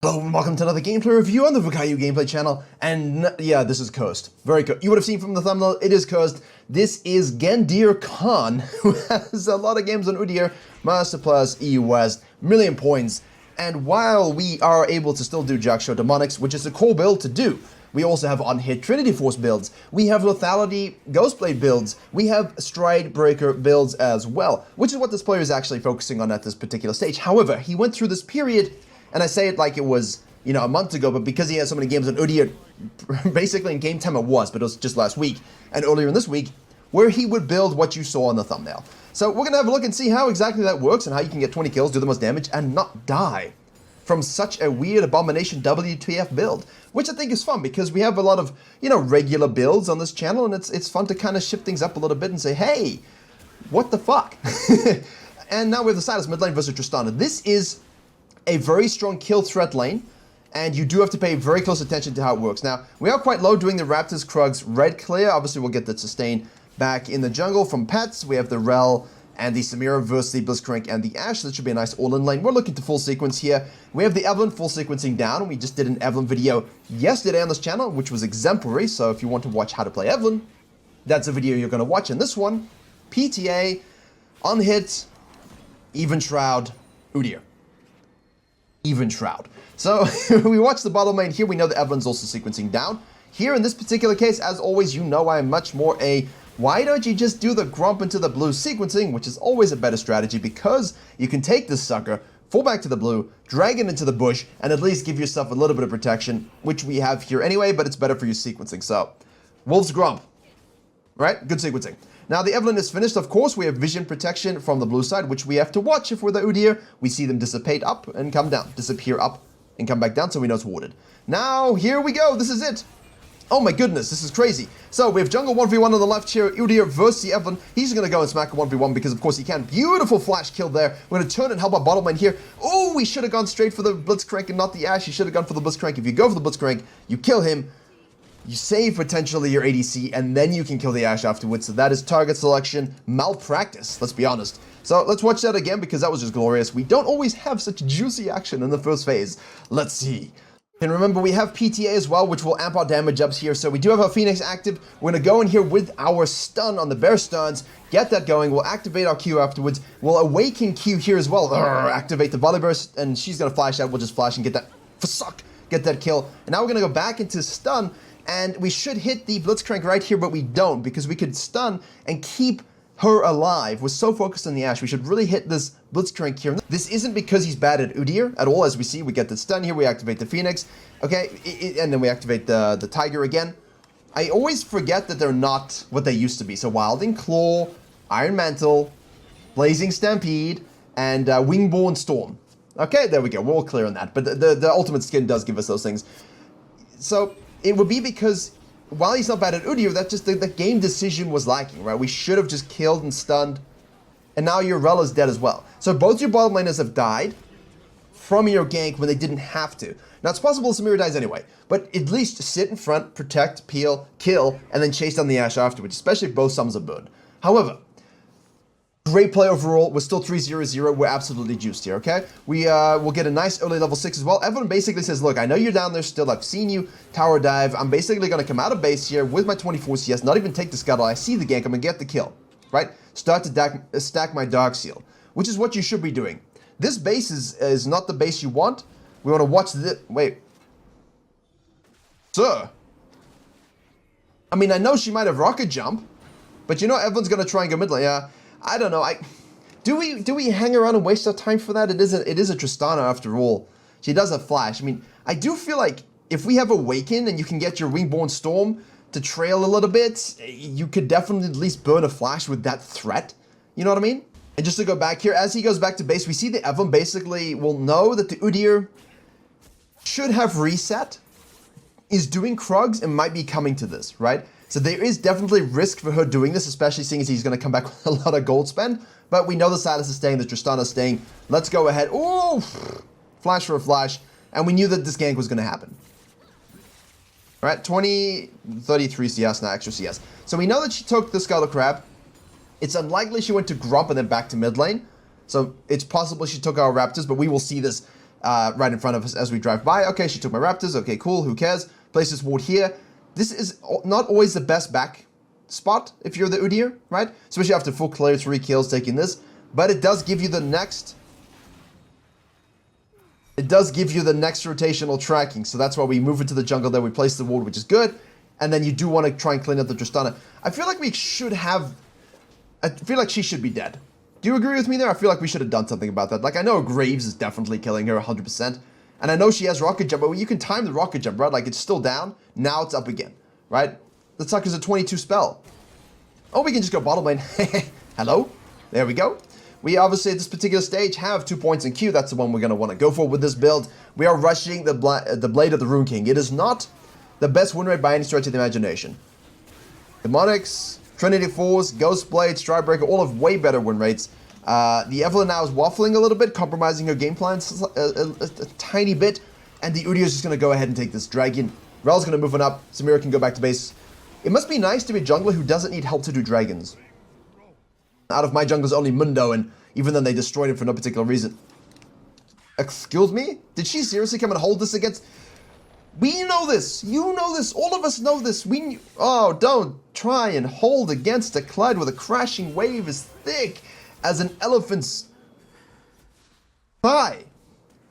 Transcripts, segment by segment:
Hello and welcome to another gameplay review on the Virkayu gameplay channel, and yeah, this is cursed. Very cursed. You would have seen from the thumbnail, it is cursed. This is Gendir Khan, who has a lot of games on UDYR, Master Plus, EU West, million points, and while we are able to still do Jackshow Demonics, which is a core build to do, we also have unhit Trinity Force builds, we have Lethality Ghostblade builds, we have Stride Breaker builds as well, which is what this player is actually focusing on at this particular stage. However, he went through this period, and I say it like it was, you know, a month ago, but because he has so many games on UDYR, basically in game time it was, but it was just last week, and earlier in this week, where he would build what you saw on the thumbnail. So we're going to have a look and see how exactly that works, and how you can get 20 kills, do the most damage, and not die from such a weird abomination WTF build, which I think is fun, because we have a lot of, you know, regular builds on this channel, and it's fun to kind of shift things up a little bit and say, hey, what the fuck? And now we have the Silas mid lane versus Tristana. This is a very strong kill threat lane, and you do have to pay very close attention to how it works. Now, we are quite low doing the Raptors, Krugs, red clear. Obviously, we'll get that sustain back in the jungle from pets. We have the Rel and the Samira versus the Blitzcrank and the Ashe. That should be a nice all-in lane. We're looking to full sequence here. We have the Evelynn full sequencing down. We just did an Evelynn video yesterday on this channel, which was exemplary. So if you want to watch how to play Evelynn, that's a video you're going to watch. In this one, PTA, unhit, even shroud, UDYR. Even shroud. So we watch the bottom lane here. We know that Evelynn's also sequencing down. Here in this particular case, as always, you know I am much more a why don't you just do the grump into the blue sequencing, which is always a better strategy, because you can take this sucker, fall back to the blue, drag it into the bush, and at least give yourself a little bit of protection, which we have here anyway, but it's better for your sequencing. So, Wolf's Grump, right? Good sequencing. Now, the Evelynn is finished. Of course, we have vision protection from the blue side, which we have to watch if we're the UDYR. We see them dissipate up and come down, disappear up and come back down, so we know it's warded. Now, here we go. This is it. Oh my goodness, this is crazy. So, we have jungle 1v1 on the left here, UDYR versus the Evelynn. He's going to go and smack a 1v1 because, of course, he can. Beautiful flash kill there. We're going to turn and help our bottom lane here. Oh, we should have gone straight for the Blitzcrank and not the Ashe. You should have gone for the Blitzcrank. If you go for the Blitzcrank, you kill him. You save potentially your ADC, and then you can kill the Ashe afterwards. So that is target selection malpractice, let's be honest. So let's watch that again, because that was just glorious. We don't always have such juicy action in the first phase. Let's see. And remember, we have PTA as well, which will amp our damage ups here. So we do have our Phoenix active. We're going to go in here with our stun on the bear stuns, get that going. We'll activate our Q afterwards. We'll awaken Q here as well. Activate the volley burst, and she's going to flash out. We'll just flash and get that, for suck, get that kill. And now we're going to go back into stun. And we should hit the Blitzcrank right here, but we don't, because we could stun and keep her alive. We're so focused on the Ashe. We should really hit this Blitzcrank here. This isn't because he's bad at UDYR at all. As we see, we get the stun here. We activate the Phoenix. Okay, and then we activate the Tiger again. I always forget that they're not what they used to be. So Wilding Claw, Iron Mantle, Blazing Stampede, and Wingborne Storm. Okay, there we go. We're all clear on that. But the Ultimate Skin does give us those things. So it would be because while he's not bad at UDYR, that just the game decision was lacking, right? We should have just killed and stunned, and now your Rel is dead as well. So both your bottom laners have died from your gank when they didn't have to. Now, it's possible Samira dies anyway, but at least sit in front, protect, peel, kill, and then chase down the Ashe afterwards, especially if both summons are burned. However, great play overall. We're still 3-0-0. We're absolutely juiced here, okay? We will get a nice early level 6 as well. Everyone basically says, look, I know you're down there still. I've seen you tower dive. I'm basically going to come out of base here with my 24 CS, not even take the scuttle. I see the gank. I'm going to get the kill, right? Start to stack my Dark Seal, which is what you should be doing. This base is not the base you want. We want to watch this. Wait. Sir. I mean, I know she might have rocket jump, but you know everyone's going to try and go mid lane. Yeah. I don't know. Do we hang around and waste our time for that? It is a Tristana after all. She does have flash. I mean, I do feel like if we have Awaken and you can get your Wingborne Storm to trail a little bit, you could definitely at least burn a flash with that threat. You know what I mean? And just to go back here, as he goes back to base, we see the Evelynn basically will know that the UDYR should have reset, is doing Krugs, and might be coming to this, right? So there is definitely risk for her doing this, especially seeing as he's going to come back with a lot of gold spend. But we know the Silas is staying, the Tristana is staying. Let's go ahead. Oh, flash for a flash. And we knew that this gank was going to happen. All right, 33 CS, now extra CS. So we know that she took the Scuttle Crab. It's unlikely she went to Grump and then back to mid lane. So it's possible she took our Raptors, but we will see this right in front of us as we drive by. Okay, she took my raptors. Okay, cool. Who cares? Place this ward here. This is not always the best back spot if you're the UDYR, right? Especially after full clear, 3 kills taking this. But it does give you the next... It does give you the next rotational tracking. So that's why we move into the jungle there. We place the ward, which is good. And then you do want to try and clean up the Tristana. I feel like we should have... I feel like she should be dead. Do you agree with me there? I feel like we should have done something about that. Like, I know Graves is definitely killing her 100%. And I know she has rocket jump, but you can time the rocket jump, right? Like, it's still down. Now it's up again, right? The sucker's a 22 spell. Oh, we can just go bottom lane. Hello? There we go. We obviously, at this particular stage, have 2 points in queue. That's the one we're going to want to go for with this build. We are rushing the Blade of the Rune King. It is not the best win rate by any stretch of the imagination. Demonics, Trinity Force, Ghost Blade, Stridebreaker, all have way better win rates. The Evelyn now is waffling a little bit, compromising her game plans a tiny bit. And the UDYR is just going to go ahead and take this dragon. Rel's going to move on up. Samira can go back to base. It must be nice to be a jungler who doesn't need help to do dragons. Out of my junglers, only Mundo, and even then they destroyed him for no particular reason. Excuse me? Did she seriously come and hold this against... We know this. You know this. All of us know this. Oh, don't try and hold against a Clyde with a crashing wave as thick as an elephant's thigh.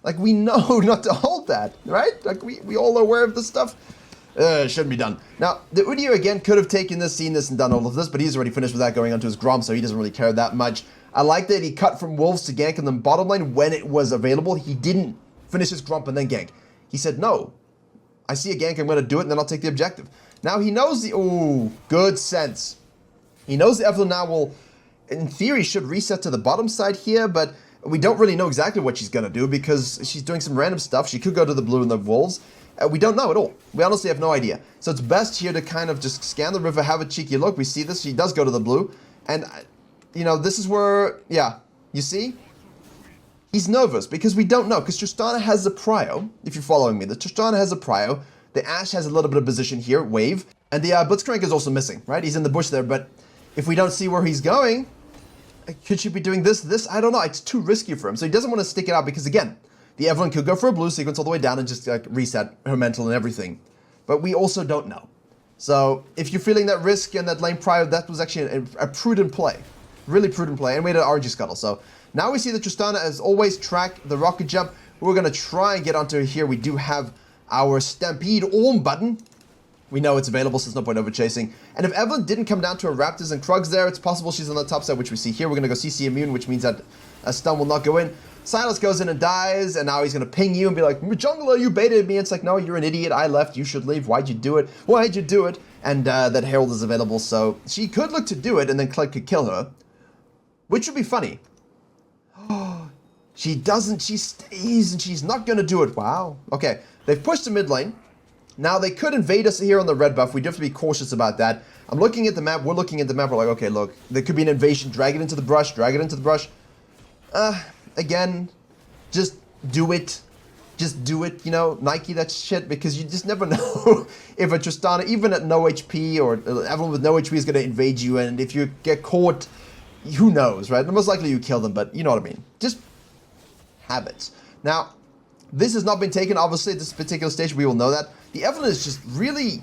Like, we know not to hold that, right? Like, we all are aware of this stuff. Shouldn't be done. Now, the UDYR, again, could have taken this, seen this, and done all of this, but he's already finished with that going onto his Grom, so he doesn't really care that much. I like that he cut from Wolves to gank in the bottom lane when it was available. He didn't finish his Grump and then gank. He said, no, I see a gank, I'm going to do it, and then I'll take the objective. Now, he knows the... Ooh, good sense. He knows the Evelyn now will, in theory, should reset to the bottom side here, but we don't really know exactly what she's going to do because she's doing some random stuff. She could go to the blue and the Wolves. We don't know at all. We honestly have no idea. So it's best here to kind of just scan the river, have a cheeky look. We see this. She does go to the blue. And, you know, this is where, yeah, you see? He's nervous because we don't know. Because Tristana has a prio, if you're following me. The Tristana has a prio. The Ashe has a little bit of position here, wave. And the Blitzcrank is also missing, right? He's in the bush there. But if we don't see where he's going, could she be doing this? I don't know. It's too risky for him. So he doesn't want to stick it out because, again, the Evelyn could go for a blue sequence all the way down and just like reset her mental and everything. But we also don't know. So if you're feeling that risk and that lane prior, that was actually a prudent play. Really prudent play. And we had an RG scuttle. So now we see that Tristana, as always, track the rocket jump. We're going to try and get onto here. We do have our Stampede Orm button. We know it's available, so there's no point over chasing. And if Evelyn didn't come down to her Raptors and Krugs there, it's possible she's on the top side, which we see here. We're going to go CC immune, which means that a stun will not go in. Silas goes in and dies, and now he's going to ping you and be like, Jungler, you baited me. It's like, no, you're an idiot. I left. You should leave. Why'd you do it? Why'd you do it? And that Herald is available, so she could look to do it, and then Clegg could kill her, which would be funny. She doesn't. She stays, and she's not going to do it. Wow. Okay, they've pushed the mid lane. Now, they could invade us here on the red buff. We do have to be cautious about that. I'm looking at the map. We're looking at the map. We're like, okay, look, there could be an invasion. Drag it into the brush. Drag it into the brush. Again, just do it. Just do it, you know, Nike that shit, because you just never know if a Tristana, even at no HP, or everyone with no HP is going to invade you, and if you get caught, who knows, right? Most likely you kill them, but you know what I mean. Just have it. Now, this has not been taken, obviously, at this particular stage, we will know that. The Evelyn is just really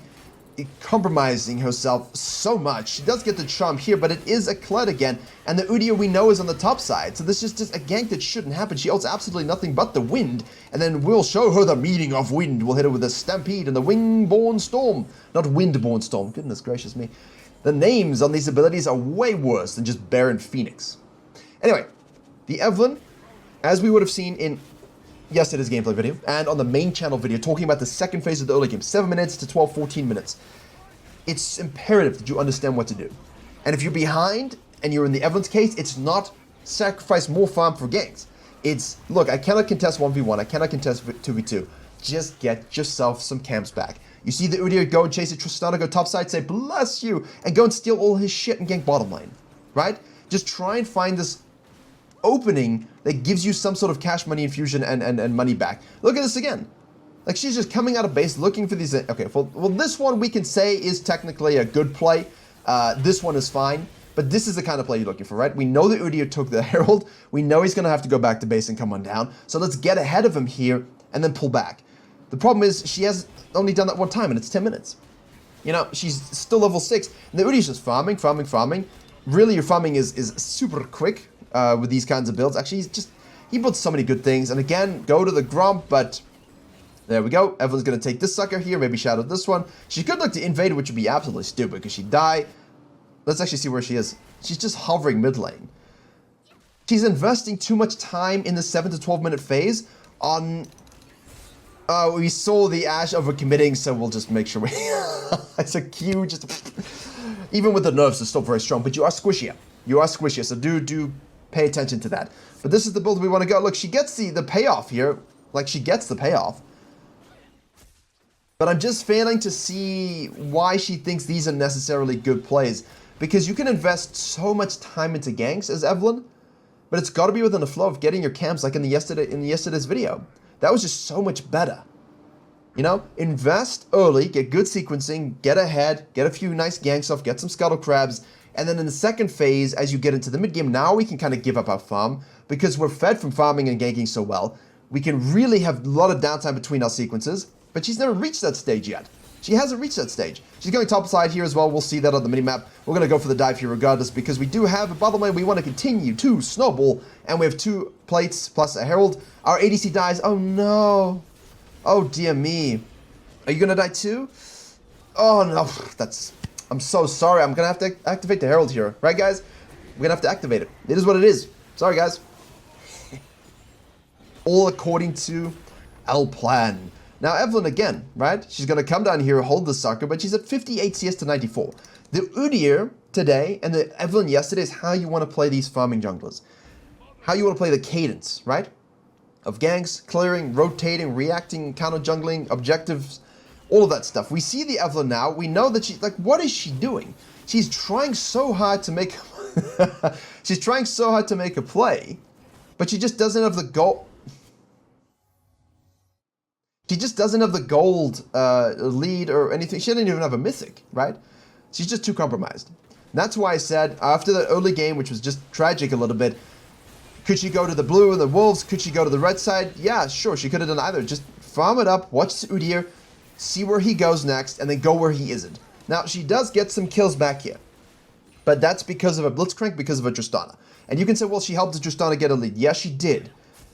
compromising herself so much. She does get the charm here, but it is a Kled again, and the UDYR we know is on the top side, so this is just a gank that shouldn't happen. She owns absolutely nothing but the wind, and then we'll show her the meaning of wind. We'll hit her with a Stampede and the Wingborn Storm. Not Windborn Storm, goodness gracious me. The names on these abilities are way worse than just Baron Phoenix. Anyway, the Evelyn, as we would have seen in yesterday's gameplay video and on the main channel video talking about the second phase of the early game, 7 minutes to 12, 14 minutes. It's imperative that you understand what to do. And if you're behind and you're in the Evelyn's case, it's not sacrifice more farm for ganks. It's, look, I cannot contest 1v1, I cannot contest 2v2. Just get yourself some camps back. You see the UDYR go and chase it, Tristana go topside, say bless you, and go and steal all his shit and gank bottom lane, right? Just try and find this opening that gives you some sort of cash money infusion and money back. Look at this again. Like, she's just coming out of base looking for these. Okay, well, this one we can say is technically a good play. This one is fine. But this is the kind of play you're looking for, right? We know that UDYR took the Herald. We know he's going to have to go back to base and come on down. So let's get ahead of him here and then pull back. The problem is she has only done that one time, and it's 10 minutes. You know, she's still level 6. And the UDYR's just farming. Really, your farming is super quick with these kinds of builds. Actually, he built so many good things. And again, go to the Gromp, but there we go. Evelyn's going to take this sucker here, maybe shadow this one. She could look to invade, which would be absolutely stupid because she'd die. Let's actually see where she is. She's just hovering mid lane. She's investing too much time in the 7 to 12 minute phase on... we saw the Ashe overcommitting, so we'll just make sure we... It's a Q, just... Even with the nerfs, it's still very strong, but you are squishier. So do pay attention to that. But this is the build we want to go. Look, she gets the payoff here. Like, she gets the payoff. But I'm just failing to see why she thinks these are necessarily good plays. Because you can invest so much time into ganks as Evelyn, but it's got to be within the flow of getting your camps like in yesterday's video. That was just so much better. You know, invest early, get good sequencing, get ahead, get a few nice ganks off, get some scuttle crabs, and then in the second phase, as you get into the mid game, now we can kind of give up our farm because we're fed from farming and ganking so well. We can really have a lot of downtime between our sequences, but she's never reached that stage yet. She hasn't reached that stage. She's going top side here as well. We'll see that on the minimap. We're going to go for the dive here regardless because we do have a bottom lane we want to continue to snowball, and we have 2 plates plus a herald. Our ADC dies. Oh no. Oh dear me. Are you going to die too? Oh no. I'm so sorry. I'm going to have to activate the herald here. Right guys? We're going to have to activate it. It is what it is. Sorry guys. All according to our plan. Now, Evelyn again, right? She's going to come down here, hold the sucker, but she's at 58 CS to 94. The UDYR today and the Evelyn yesterday is how you want to play these farming junglers. How you want to play the cadence, right? Of ganks, clearing, rotating, reacting, counter jungling, objectives, all of that stuff. We see the Evelyn now. We know that she's like, what is she doing? She's trying so hard to make... she's trying so hard to make a play, but she just doesn't have the goal... She just doesn't have the gold lead or anything. She doesn't even have a mythic, right? She's just too compromised. And that's why I said, after the early game, which was just tragic a little bit, could she go to the blue and the wolves? Could she go to the red side? Yeah, sure, she could have done either. Just farm it up, watch UDYR, see where he goes next, and then go where he isn't. Now, she does get some kills back here. But that's because of a Blitzcrank, because of a Tristana. And you can say, well, she helped the Tristana get a lead. Yeah, she did.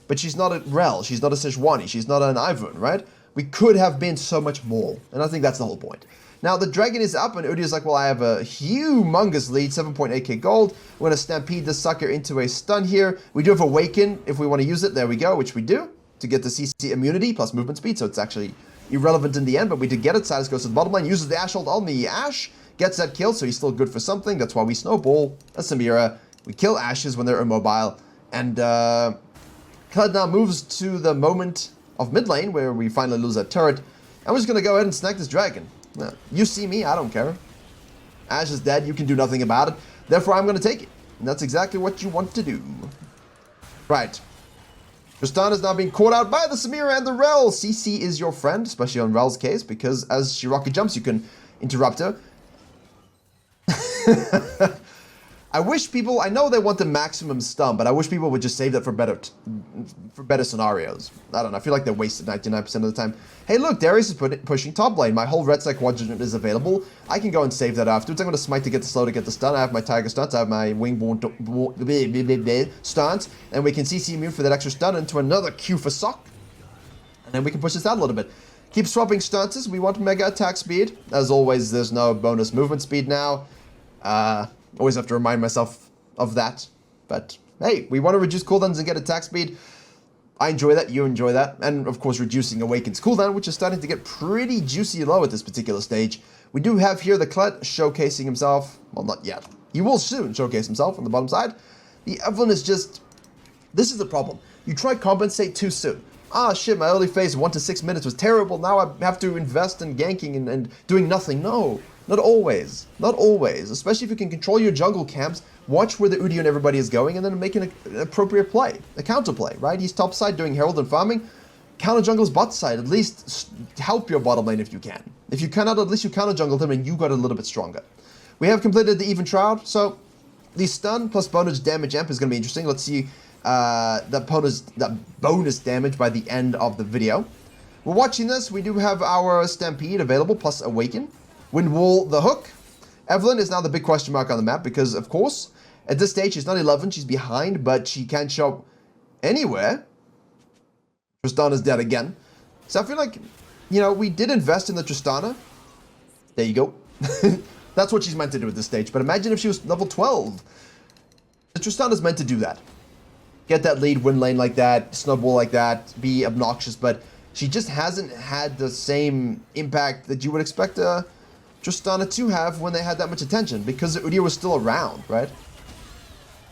But she's not a Rel, she's not a Sejuani, she's not an Ivern, right? We could have been so much more, and I think that's the whole point. Now, the dragon is up, and UDYR's like, well, I have a humongous lead, 7.8k gold. We're going to stampede this sucker into a stun here. We do have Awaken if we want to use it. There we go, which we do, to get the CC immunity plus movement speed, so it's actually irrelevant in the end, but we did get it. Silas goes to the bottom lane, uses the Ashe ult on the Ashe, gets that kill, so he's still good for something. That's why we snowball a Samira. We kill Ashes when they're immobile, and... Kled now moves to the moment of mid lane where we finally lose that turret. And we're just going to go ahead and snag this dragon. You see me, I don't care. Ashe is dead, you can do nothing about it. Therefore, I'm going to take it. And that's exactly what you want to do. Right. Tristana is now being caught out by the Samira and the Rel. CC is your friend, especially on Rel's case, because as she rocket jumps, you can interrupt her. I wish people, I know they want the maximum stun, but I wish people would just save that for better scenarios. I don't know, I feel like they're wasted 99% of the time. Hey look, Darius is pushing top lane. My whole red side quadrant is available. I can go and save that afterwards. I'm going to smite to get the slow to get the stun. I have my tiger stuns, I have my wingborn stuns, and we can CC immune for that extra stun into another Q for sock. And then we can push this out a little bit. Keep swapping stances. We want mega attack speed. As always, there's no bonus movement speed now. Always have to remind myself of that. But hey, we want to reduce cooldowns and get attack speed. I enjoy that, you enjoy that. And of course reducing Awaken's cooldown, which is starting to get pretty juicy low at this particular stage. We do have here the Kled showcasing himself. Well, not yet. He will soon showcase himself on the bottom side. The Evelyn is just... This is the problem. You try compensate too soon. Ah shit, my early phase 1 to 6 minutes was terrible. Now I have to invest in ganking and doing nothing. No. Not always. Not always. Especially if you can control your jungle camps, watch where the UDYR and everybody is going, and then make an appropriate play. A counter play, right? He's top side doing Herald and farming. Counter jungle's bot side. At least help your bottom lane if you can. If you cannot, at least you counter jungled him and you got a little bit stronger. We have completed the Even Shroud, so the stun plus bonus damage amp is going to be interesting. Let's see that bonus damage by the end of the video. We're watching this. We do have our Stampede available, plus Awaken. Wind Wall, the hook. Evelyn is now the big question mark on the map because, of course, at this stage, she's not 11. She's behind, but she can't show up anywhere. Tristana's dead again. So I feel like, you know, we did invest in the Tristana. There you go. That's what she's meant to do at this stage. But imagine if she was level 12. The Tristana's meant to do that. Get that lead, win lane like that, snowball like that, be obnoxious, but she just hasn't had the same impact that you would expect Tristana to have when they had that much attention, because UDYR was still around, right?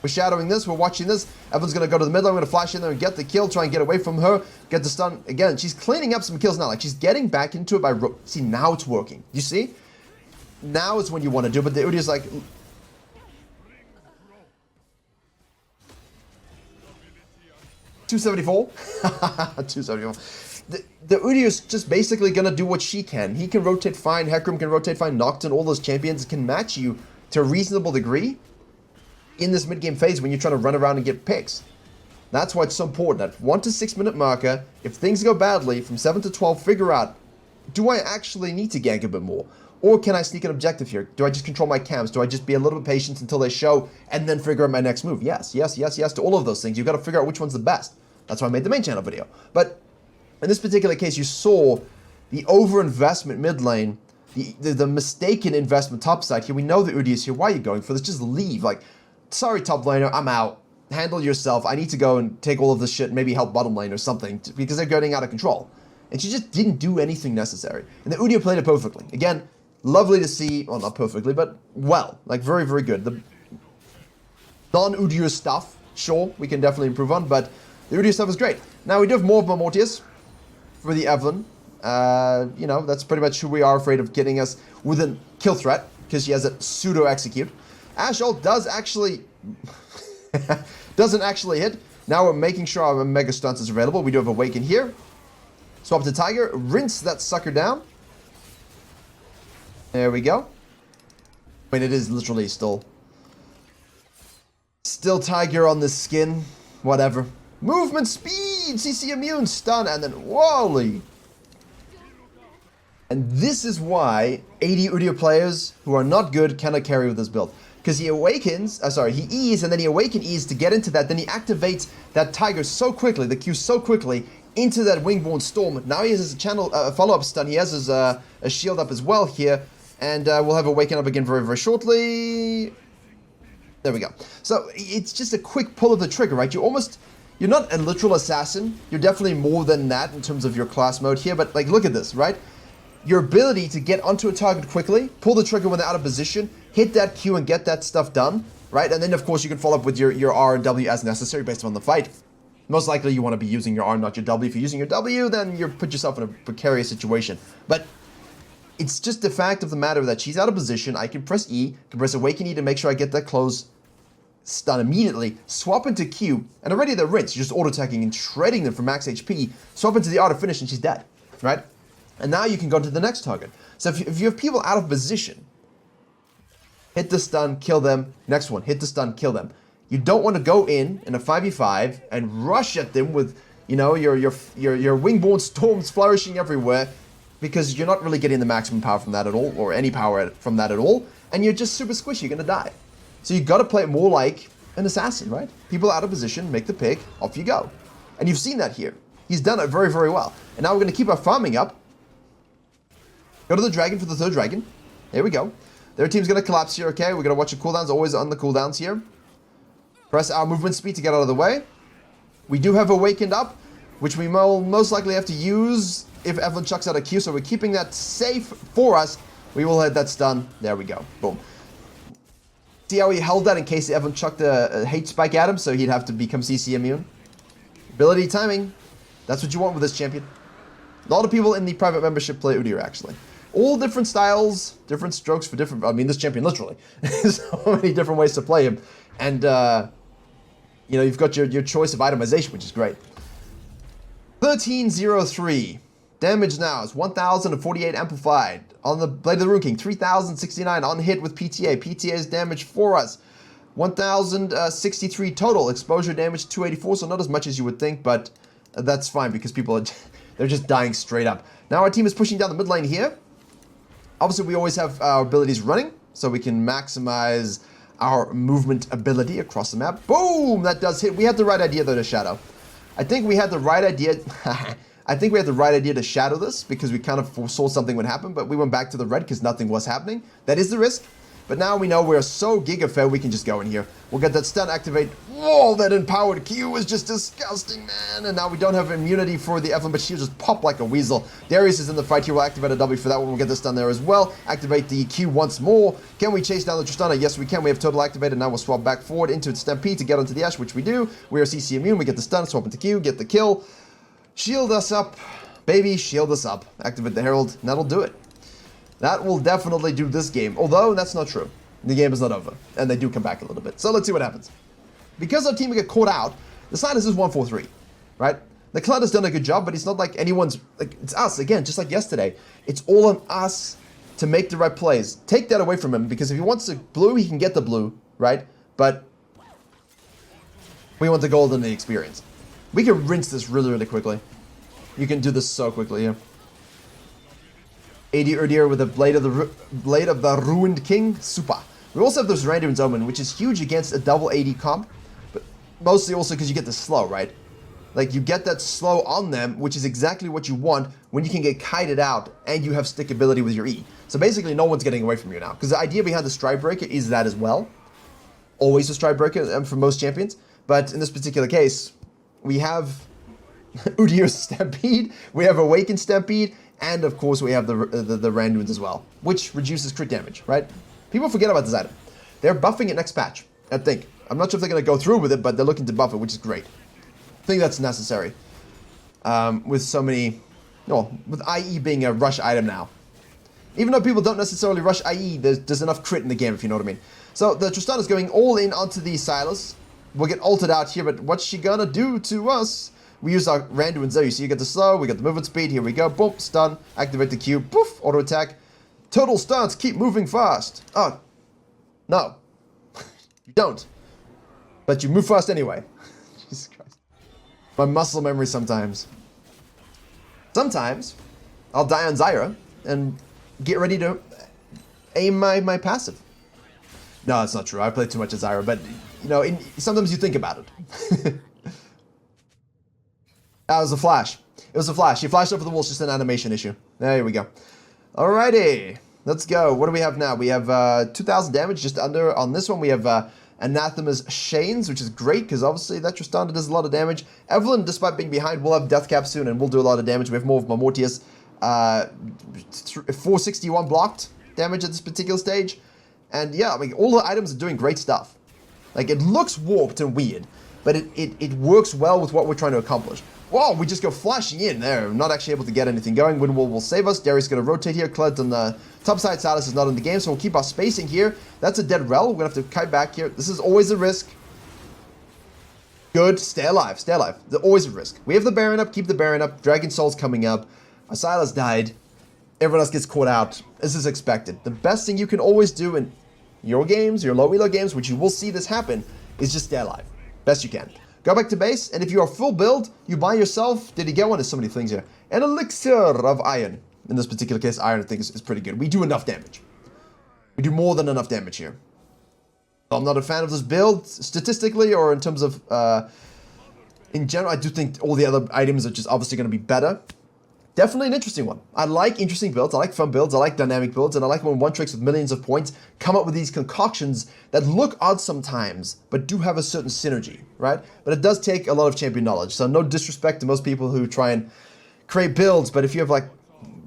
We're shadowing this, we're watching this. Evelyn's going to go to the middle, I'm going to flash in there and get the kill, try and get away from her, get the stun. Again, she's cleaning up some kills now, like she's getting back into it by... See, now it's working. You see? Now is when you want to do it, but the UDYR's like... 274. 274. The UDYR's just basically going to do what she can. He can rotate fine, Hecarim can rotate fine, Nocturne, all those champions can match you to a reasonable degree in this mid-game phase when you're trying to run around and get picks. That's why it's so important. At 1 to 6 minute marker, if things go badly, from 7 to 12, figure out, do I actually need to gank a bit more? Or can I sneak an objective here? Do I just control my camps? Do I just be a little bit patient until they show and then figure out my next move? Yes, yes, yes, yes to all of those things. You've got to figure out which one's the best. That's why I made the main channel video. But in this particular case, you saw the over-investment mid lane, the mistaken investment top side here. We know the UDYR's here. Why are you going for this? Just leave. Like, sorry, top laner, I'm out. Handle yourself. I need to go and take all of this shit and maybe help bottom lane or something because they're getting out of control. And she just didn't do anything necessary. And the UDYR played it perfectly. Again, lovely to see. Well, not perfectly, but well. Like, very, very good. The non-UDYR stuff, sure, we can definitely improve on, but the UDYR stuff is great. Now, we do have more of MOBALYTICS for the Evelyn. You know, that's pretty much who we are afraid of getting us with a kill threat, because she has a pseudo-execute. Ashe ult does actually... doesn't actually hit. Now we're making sure our Mega Stunts is available. We do have Awaken here. Swap to Tiger. Rinse that sucker down. There we go. I mean, it is literally still Tiger on the skin. Whatever. Movement speed! CC immune, stun, and then Wally. And this is why 80 UDYR players who are not good cannot carry with this build. Because he awakens, he E's, and then he Awaken E's to get into that. Then he activates that Tiger so quickly, the Q so quickly, into that Wingborne Storm. Now he has his channel follow-up stun. He has his a shield up as well here. And we'll have Awaken up again very, very shortly. There we go. So it's just a quick pull of the trigger, right? You're not a literal assassin. You're definitely more than that in terms of your class mode here. But like, look at this, right? Your ability to get onto a target quickly, pull the trigger when they're out of position, hit that Q and get that stuff done, right? And then, of course, you can follow up with your R and W as necessary based on the fight. Most likely, you want to be using your R, not your W. If you're using your W, then you put yourself in a precarious situation. But it's just the fact of the matter that she's out of position. I can press E, can press Awaken E to make sure I get that close stun immediately, swap into Q, and already they're rinsed. You're just auto-attacking and shredding them for max HP, swap into the auto finish, and she's dead, right? And now you can go to the next target. So if you have people out of position, hit the stun, kill them. Next one, hit the stun, kill them. You don't want to go in a 5v5 and rush at them with, you know, your Wingborne Storms flourishing everywhere, because you're not really getting the maximum power from that at all, or any power from that at all, and you're just super squishy, you're gonna die. So you got to play it more like an assassin, right? People out of position, make the pick, off you go. And you've seen that here. He's done it very, very well. And now we're going to keep our farming up. Go to the dragon for the third dragon. There we go. Their team's going to collapse here, okay? We're going to watch the cooldowns, always on the cooldowns here. Press our movement speed to get out of the way. We do have Awakened up, which we will most likely have to use if Evelyn chucks out a Q, so we're keeping that safe for us. We will hit that stun. There we go. Boom. See how he held that in case Evelyn chucked a hate spike at him, so he'd have to become CC immune. Ability timing. That's what you want with this champion. A lot of people in the private membership play UDYR, actually. All different styles, different strokes for different... I mean, this champion, literally. So many different ways to play him. And, you know, you've got your choice of itemization, which is great. 1303. Damage now is 1,048 amplified. On the Blade of the Rune King, 3,069 on hit with PTA. PTA's damage for us. 1,063 total. Exposure damage 284, so not as much as you would think, but that's fine because people are they're just dying straight up. Now our team is pushing down the mid lane here. Obviously, we always have our abilities running, so we can maximize our movement ability across the map. Boom! That does hit. We had the right idea, though, to shadow. I think we had the right idea. I think we had the right idea to shadow this because we kind of foresaw something would happen, but we went back to the red because nothing was happening. That is the risk. But now we know we're so Giga fed, we can just go in here. We'll get that stun activate. Whoa, that empowered Q was just disgusting, man. And now we don't have immunity for the Evelyn, but she'll just pop like a weasel. Darius is in the fight here. We'll activate a W for that one. We'll get this done there as well. Activate the Q once more. Can we chase down the Tristana? Yes, we can. We have total activated. Now we'll swap back forward into its Stampede to get onto the Ash, which we do. We are CC immune. We get the stun, swap into Q, get the kill. Shield us up. Baby, shield us up. Activate the Herald, and that'll do it. That will definitely do this game. Although, that's not true. The game is not over, and they do come back a little bit. So let's see what happens. Because our team will get caught out, the Sliders is 1-4-3, right? The Clutter's done a good job, but it's not like anyone's, like, it's us, again, just like yesterday. It's all on us to make the right plays. Take that away from him, because if he wants the blue, he can get the blue, right? But we want the gold and the experience. We can rinse this really, really quickly. You can do this so quickly, yeah. AD Urdir with the Blade of the Ruined King, super. We also have those Randuin's Omen, which is huge against a double AD comp, but mostly also because you get the slow, right? Like, you get that slow on them, which is exactly what you want when you can get kited out and you have stick ability with your E. So basically, no one's getting away from you now, because the idea behind the Stride Breaker is that as well. Always a Stride Breaker for most champions, but in this particular case, we have UDYR's Stampede, we have Awakened Stampede, and of course we have the Randuins as well, which reduces crit damage, right? People forget about this item. They're buffing it next patch, I think. I'm not sure if they're going to go through with it, but they're looking to buff it, which is great. I think that's necessary. With so many, no, with IE being a rush item now. Even though people don't necessarily rush IE, there's enough crit in the game, if you know what I mean. So the Tristana's going all in onto the Silas. We'll get ulted out here, but what's she gonna do to us? We use our Randuins there. You see, you get the slow, we got the movement speed. Here we go. Boom, stun. Activate the Q. Poof, auto attack. Total stuns. Keep moving fast. Oh, no. You don't. But you move fast anyway. Jesus Christ. My muscle memory sometimes. Sometimes, I'll die on Zyra and get ready to aim my passive. No, that's not true. I play too much as Zyra, but, you know, sometimes you think about it. That was a flash. It was a flash. He flashed over the wall. It's just an animation issue. There we go. Alrighty. Let's go. What do we have now? We have 2,000 damage just under on this one. We have Anathema's Shanes, which is great because obviously that Tristana does a lot of damage. Evelyn, despite being behind, will have Death Cap soon and will do a lot of damage. We have more of Mortius. 461 blocked damage at this particular stage. And yeah, I mean, all the items are doing great stuff. Like, it looks warped and weird, but it works well with what we're trying to accomplish. Whoa, we just go flashing in there. Not actually able to get anything going. Windwall will save us. Darius is going to rotate here. Cled's on the top side. Silas is not in the game, so we'll keep our spacing here. That's a dead rel. We're going to have to kite back here. This is always a risk. Good. Stay alive. Stay alive. There's always a risk. We have the Baron up. Keep the Baron up. Dragon Soul's coming up. Our Silas died. Everyone else gets caught out. This is expected. The best thing you can always do in your games, your low elo games, which you will see this happen, is just stay alive. Best you can. Go back to base, and if you are full build, you buy yourself, did he get one? There's so many things here. An elixir of iron. In this particular case, iron I think is pretty good. We do enough damage. We do more than enough damage here. I'm not a fan of this build, statistically, or in terms of, in general, I do think all the other items are just obviously going to be better. Definitely an interesting one. I like interesting builds, I like fun builds, I like dynamic builds, and I like when one-tricks with millions of points come up with these concoctions that look odd sometimes, but do have a certain synergy, right? But it does take a lot of champion knowledge, so no disrespect to most people who try and create builds, but if you have like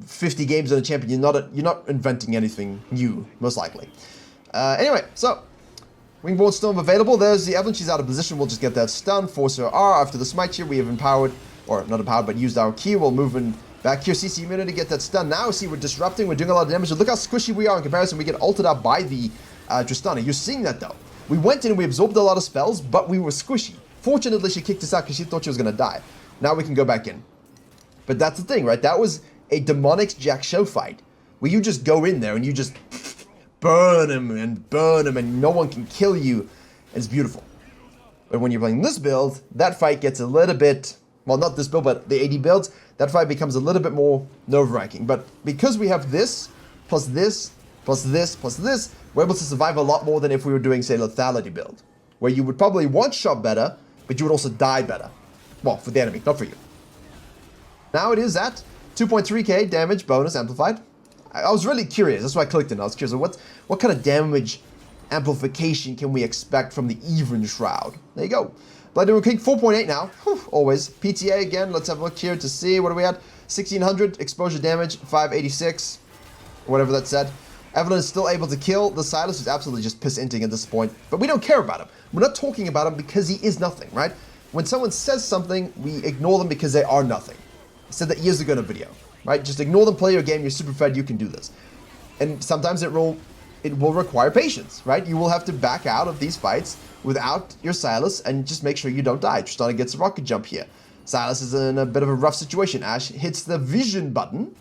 50 games on a champion, you're not inventing anything new, most likely. Anyway, so Wingboard Storm available. There's the Evelyn, she's out of position, we'll just get that stun, force her R. After the smite here, we have empowered, or not empowered, but used our key. We'll move in back here, CC immunity, get that stun. Now, see, we're disrupting, we're doing a lot of damage. Look how squishy we are in comparison. We get ulted out by the Tristana. You're seeing that, though. We went in and we absorbed a lot of spells, but we were squishy. Fortunately, she kicked us out because she thought she was going to die. Now we can go back in. But that's the thing, right? That was a Demonics Jack Show fight, where you just go in there and you just burn him, and no one can kill you. and it's beautiful. But when you're playing this build, that fight gets a little bit, well, not this build, but the AD builds, that fight becomes a little bit more nerve-wracking. But because we have this, plus this, plus this, plus this, we're able to survive a lot more than if we were doing, say, lethality build, where you would probably one-shot better, but you would also die better. Well, for the enemy, not for you. Now it is at 2.3k damage bonus amplified. I was really curious, that's why I clicked it. I was curious, what kind of damage amplification can we expect from the Even Shroud? There you go. Bloody King 4.8 now. Whew, always. PTA again, let's have a look here to see. What are we at? 1600 exposure damage, 586, whatever that said. Evelyn is still able to kill the Silas, who's absolutely just piss-inting at this point. But we don't care about him. We're not talking about him because he is nothing, right? When someone says something, we ignore them because they are nothing. I said that years ago in a video, right? Just ignore them, play your game, you're super fed, you can do this. And sometimes it will require patience, right? You will have to back out of these fights without your Silas and just make sure you don't die. Tristana gets a rocket jump here. Silas is in a bit of a rough situation. Ashe hits the vision button.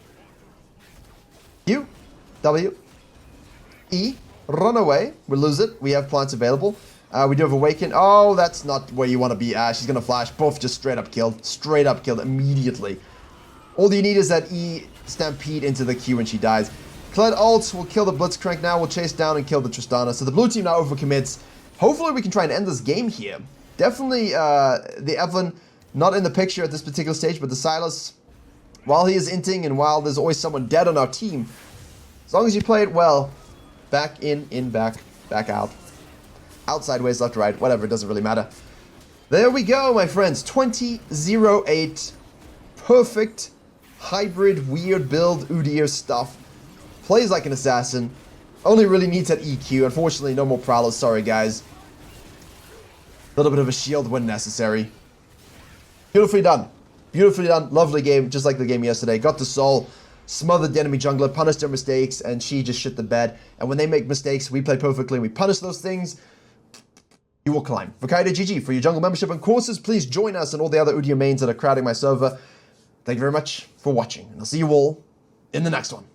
Q, W, E, run away. We lose it. We have plants available. We do have Awaken. Oh, that's not where you want to be, Ashe. He's going to flash. Both just straight up killed. Straight up killed immediately. All you need is that E stampede into the Q when she dies. Kled ults will kill the Blitzcrank now. We'll chase down and kill the Tristana. So the blue team now overcommits. Hopefully we can try and end this game here. Definitely the Evelyn not in the picture at this particular stage, but the Silas, while he is inting and while there's always someone dead on our team, as long as you play it well, back in, back out. Out, sideways, left, right, whatever, it doesn't really matter. There we go, my friends. 20-08. Perfect, hybrid, weird build, UDYR stuff. Plays like an assassin. Only really needs that EQ. Unfortunately, no more Prowlers. Sorry, guys. A little bit of a shield when necessary. Beautifully done. Beautifully done. Lovely game, just like the game yesterday. Got the soul, smothered the enemy jungler, punished their mistakes, and she just shit the bed. And when they make mistakes, we play perfectly, and we punish those things. You will climb. Virkayu GG. For your jungle membership and courses, please join us and all the other UDYR mains that are crowding my server. Thank you very much for watching, and I'll see you all in the next one.